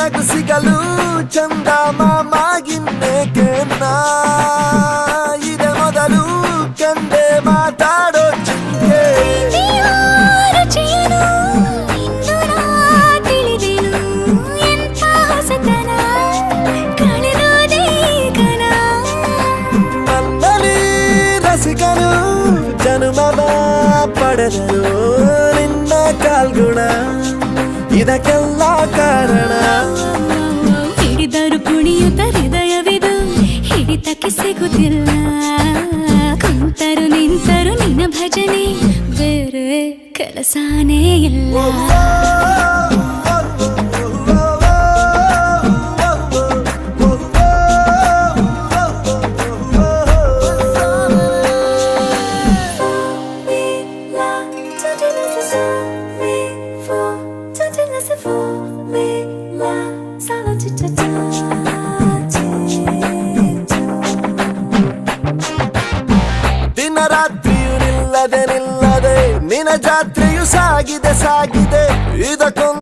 ನಗು ಸಿಗಲು ಚಂದ ಮಾಮಾಗಿನ್ನೇಕೆನ್ನ ಇದೆ ಮೊದಲು ಕಂದೆ ಮಾತಾಡೋ ಚಿಂತೆ ನನ್ನಲ್ಲಿ ರಸಿಕನು ಜನುಮವ ಪಡೆದನು ನಿನ್ನ ಕಾಲ್ಗುಣ ಇದಕ್ಕೆಲ್ಲ ಕಾರಣ ಹಿಡಿದರು ಕುಣಿಯುತ್ತ ಹೃದಯವಿದು ಹಿಡಿತಕ್ಕೆ ಸಿಗುತ್ತಿಲ್ಲ ಕುಂತರು ನಿಂತರು ನಿನ್ನ ಭಜನೆ ಬೇರೆ ಕೆಲಸನೇ ಇಲ್ಲ ದಿನ ರಾತ್ರಿಯು ನಿಲ್ಲದೆ ನಿನ್ನ ಜಾತ್ರೆಯು ಸಾಗಿದೆ ಇದಕ್ಕೊಂದು